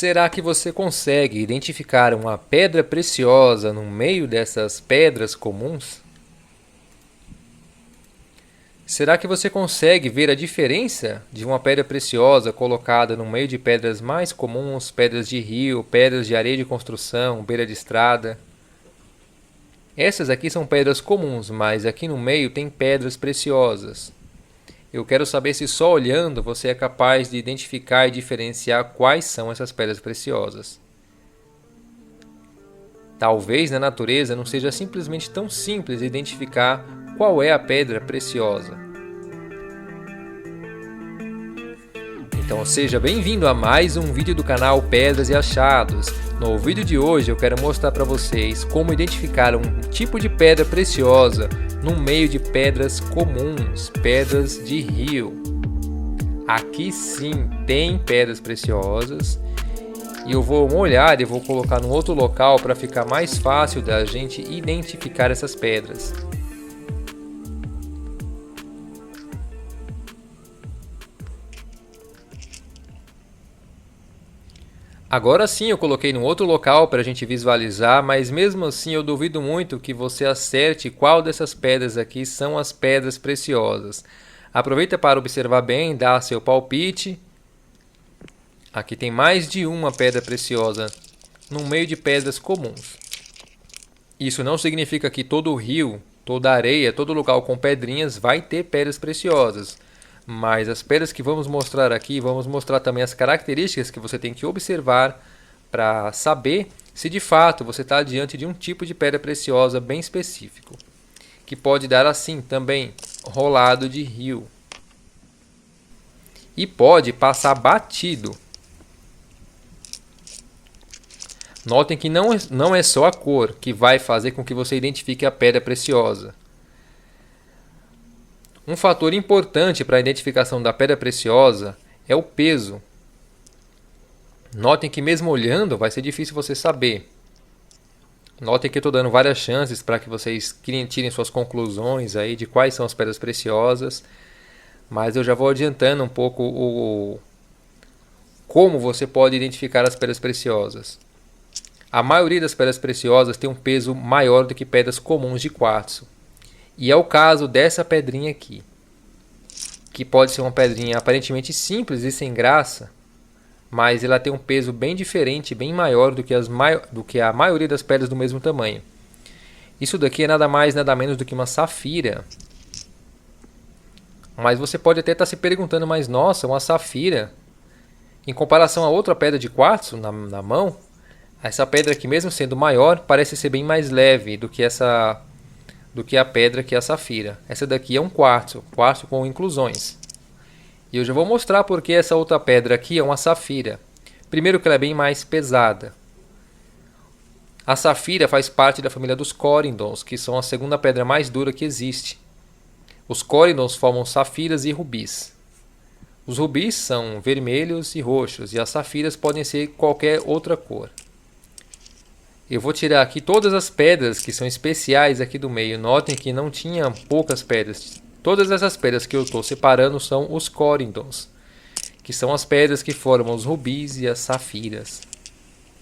Será que você consegue identificar uma pedra preciosa no meio dessas pedras comuns? Será que você consegue ver a diferença de uma pedra preciosa colocada no meio de pedras mais comuns, pedras de rio, pedras de areia de construção, beira de estrada? Essas aqui são pedras comuns, mas aqui no meio tem pedras preciosas. Eu quero saber se só olhando você é capaz de identificar e diferenciar quais são essas pedras preciosas. Talvez na natureza não seja simplesmente tão simples identificar qual é a pedra preciosa. Então seja bem-vindo a mais um vídeo do canal Pedras e Achados. No vídeo de hoje eu quero mostrar para vocês como identificar um tipo de pedra preciosa no meio de pedras comuns, pedras de rio. Aqui sim tem pedras preciosas e eu vou molhar e vou colocar num outro local para ficar mais fácil da gente identificar essas pedras. Agora sim eu coloquei num outro local para a gente visualizar, mas mesmo assim eu duvido muito que você acerte qual dessas pedras aqui são as pedras preciosas. Aproveita para observar bem, dá seu palpite. Aqui tem mais de uma pedra preciosa no meio de pedras comuns. Isso não significa que todo rio, toda areia, todo local com pedrinhas vai ter pedras preciosas. Mas as pedras que vamos mostrar aqui, vamos mostrar também as características que você tem que observar para saber se de fato você está diante de um tipo de pedra preciosa bem específico, que pode dar assim também rolado de rio e pode passar batido. Notem que não é só a cor que vai fazer com que você identifique a pedra preciosa. Um fator importante para a identificação da pedra preciosa é o peso. Notem que mesmo olhando vai ser difícil você saber. Notem que eu estou dando várias chances para que vocês tirem suas conclusões aí de quais são as pedras preciosas. Mas eu já vou adiantando um pouco como você pode identificar as pedras preciosas. A maioria das pedras preciosas tem um peso maior do que pedras comuns de quartzo. E é o caso dessa pedrinha aqui, que pode ser uma pedrinha aparentemente simples e sem graça, mas ela tem um peso bem diferente, bem maior do que a maioria das pedras do mesmo tamanho. Isso daqui é nada mais, nada menos do que uma safira. Mas você pode até estar se perguntando, mas nossa, uma safira, em comparação a outra pedra de quartzo na mão, essa pedra aqui, mesmo sendo maior, parece ser bem mais leve do que a pedra que é a safira. Essa daqui é um quartzo com inclusões. E eu já vou mostrar porque essa outra pedra aqui é uma safira. Primeiro que ela é bem mais pesada. A safira faz parte da família dos corindons, que são a segunda pedra mais dura que existe. Os corindons formam safiras e rubis. Os rubis são vermelhos e roxos, e as safiras podem ser qualquer outra cor. Eu vou tirar aqui todas as pedras que são especiais aqui do meio. Notem que não tinha poucas pedras. Todas essas pedras que eu estou separando são os corindons, que são as pedras que formam os rubis e as safiras.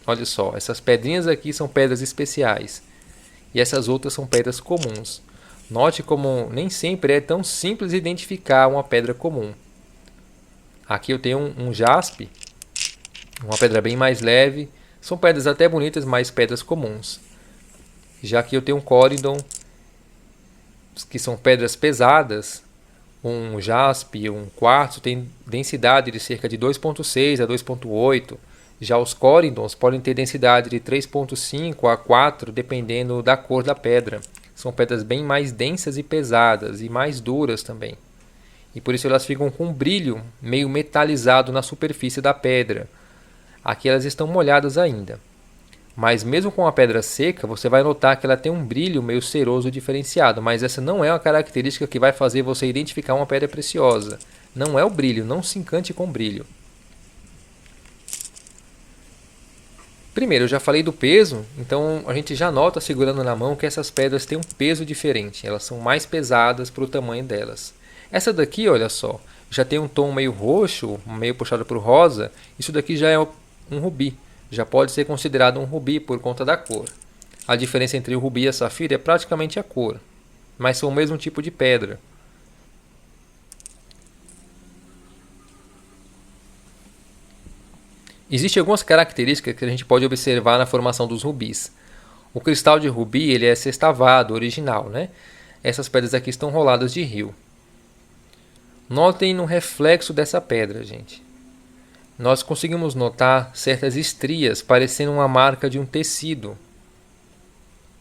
Olha só, essas pedrinhas aqui são pedras especiais. E essas outras são pedras comuns. Note como nem sempre é tão simples identificar uma pedra comum. Aqui eu tenho um jaspe, uma pedra bem mais leve. São pedras até bonitas, mas pedras comuns. Já que eu tenho um corindon, que são pedras pesadas, um jaspe, um quartzo tem densidade de cerca de 2,6 a 2,8. Já os corindons podem ter densidade de 3,5 a 4, dependendo da cor da pedra. São pedras bem mais densas e pesadas, e mais duras também. E por isso elas ficam com um brilho meio metalizado na superfície da pedra. Aqui elas estão molhadas ainda. Mas mesmo com a pedra seca, você vai notar que ela tem um brilho meio ceroso diferenciado. Mas essa não é uma característica que vai fazer você identificar uma pedra preciosa. Não é o brilho, não se encante com brilho. Primeiro, eu já falei do peso, então a gente já nota segurando na mão que essas pedras têm um peso diferente. Elas são mais pesadas para o tamanho delas. Essa daqui, olha só, já tem um tom meio roxo, meio puxado para o rosa. Isso daqui já é um rubi. Já pode ser considerado um rubi por conta da cor. A diferença entre o rubi e a safira é praticamente a cor, mas são o mesmo tipo de pedra. Existem algumas características que a gente pode observar na formação dos rubis. O cristal de rubi ele é sextavado, original, né? Essas pedras aqui estão roladas de rio. Notem no reflexo dessa pedra, gente. Nós conseguimos notar certas estrias parecendo uma marca de um tecido,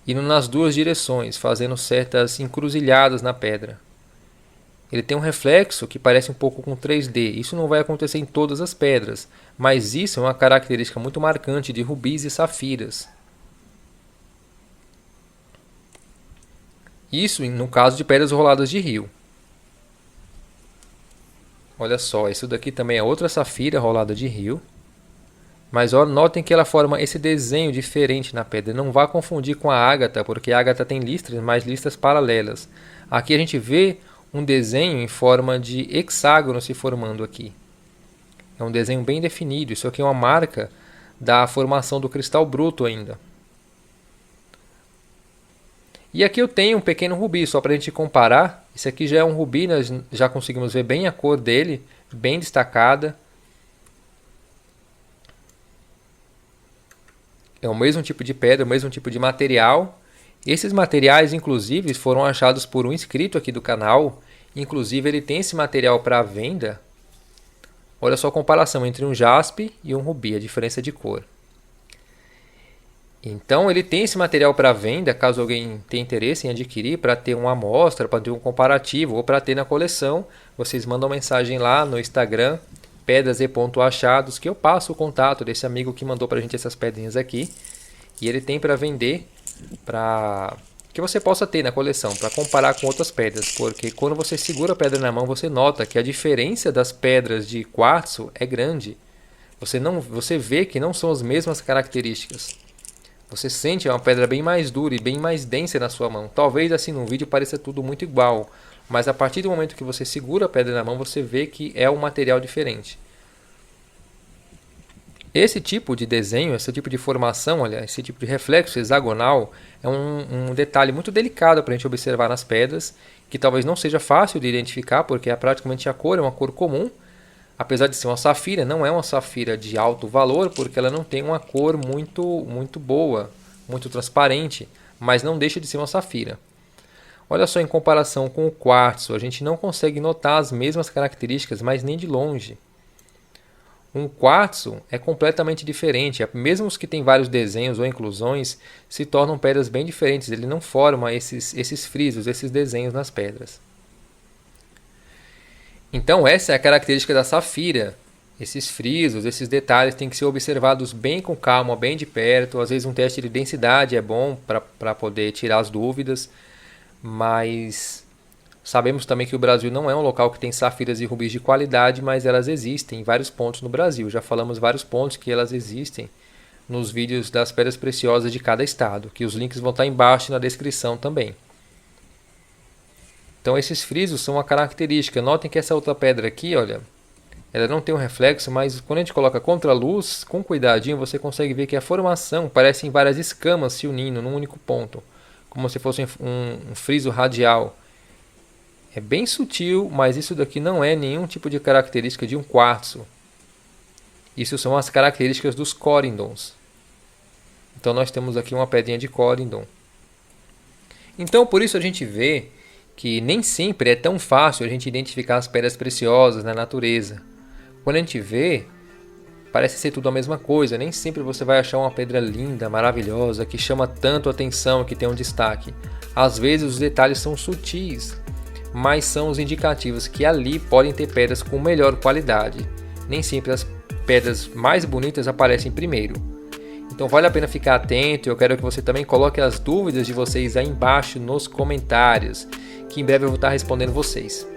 indo nas duas direções, fazendo certas encruzilhadas na pedra. Ele tem um reflexo que parece um pouco com 3D. Isso não vai acontecer em todas as pedras, mas isso é uma característica muito marcante de rubis e safiras. Isso no caso de pedras roladas de rio. Olha só, isso daqui também é outra safira rolada de rio. Mas ó, notem que ela forma esse desenho diferente na pedra. Não vá confundir com a ágata, porque a ágata tem listras, mas listras paralelas. Aqui a gente vê um desenho em forma de hexágono se formando aqui. É um desenho bem definido. Isso aqui é uma marca da formação do cristal bruto ainda. E aqui eu tenho um pequeno rubi, só para a gente comparar. Esse aqui já é um rubi, nós já conseguimos ver bem a cor dele, bem destacada. É o mesmo tipo de pedra, o mesmo tipo de material. Esses materiais, inclusive, foram achados por um inscrito aqui do canal. Inclusive, ele tem esse material para venda. Olha só a comparação entre um jaspe e um rubi, a diferença de cor. Então, ele tem esse material para venda, caso alguém tenha interesse em adquirir, para ter uma amostra, para ter um comparativo ou para ter na coleção. Vocês mandam mensagem lá no Instagram, pedras.achados, que eu passo o contato desse amigo que mandou para a gente essas pedrinhas aqui. E ele tem para vender, para que você possa ter na coleção, para comparar com outras pedras. Porque quando você segura a pedra na mão, você nota que a diferença das pedras de quartzo é grande. Você vê que não são as mesmas características. Você sente uma pedra bem mais dura e bem mais densa na sua mão. Talvez assim no vídeo pareça tudo muito igual, mas a partir do momento que você segura a pedra na mão, você vê que é um material diferente. Esse tipo de desenho, esse tipo de formação, olha, esse tipo de reflexo hexagonal é um detalhe muito delicado para a gente observar nas pedras, que talvez não seja fácil de identificar, porque praticamente a cor é uma cor comum. Apesar de ser uma safira, não é uma safira de alto valor, porque ela não tem uma cor muito boa, muito transparente, mas não deixa de ser uma safira. Olha só, em comparação com o quartzo, a gente não consegue notar as mesmas características, mas nem de longe. Um quartzo é completamente diferente, mesmo os que têm vários desenhos ou inclusões, se tornam pedras bem diferentes, ele não forma esses frisos, esses desenhos nas pedras. Então essa é a característica da safira. Esses frisos, esses detalhes têm que ser observados bem com calma, bem de perto. Às vezes um teste de densidade é bom para poder tirar as dúvidas. Mas sabemos também que o Brasil não é um local que tem safiras e rubis de qualidade, mas elas existem em vários pontos no Brasil. Já falamos vários pontos que elas existem nos vídeos das pedras preciosas de cada estado, que os links vão estar embaixo na descrição também. Então esses frisos são uma característica. Notem que essa outra pedra aqui, olha, ela não tem um reflexo, mas quando a gente coloca contra a luz, com cuidadinho, você consegue ver que a formação parece em várias escamas se unindo num único ponto, como se fosse um friso radial. É bem sutil, mas isso daqui não é nenhum tipo de característica de um quartzo. Isso são as características dos corindons. Então nós temos aqui uma pedrinha de corindon. Então por isso a gente vê que nem sempre é tão fácil a gente identificar as pedras preciosas na natureza. Quando a gente vê, parece ser tudo a mesma coisa. Nem sempre você vai achar uma pedra linda, maravilhosa, que chama tanto a atenção, que tem um destaque. Às vezes os detalhes são sutis, mas são os indicativos que ali podem ter pedras com melhor qualidade. Nem sempre as pedras mais bonitas aparecem primeiro. Então vale a pena ficar atento. Eu quero que você também coloque as dúvidas de vocês aí embaixo nos comentários, que em breve eu vou estar respondendo vocês.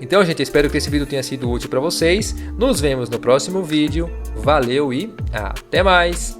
Então, gente, espero que esse vídeo tenha sido útil para vocês. Nos vemos no próximo vídeo. Valeu e até mais!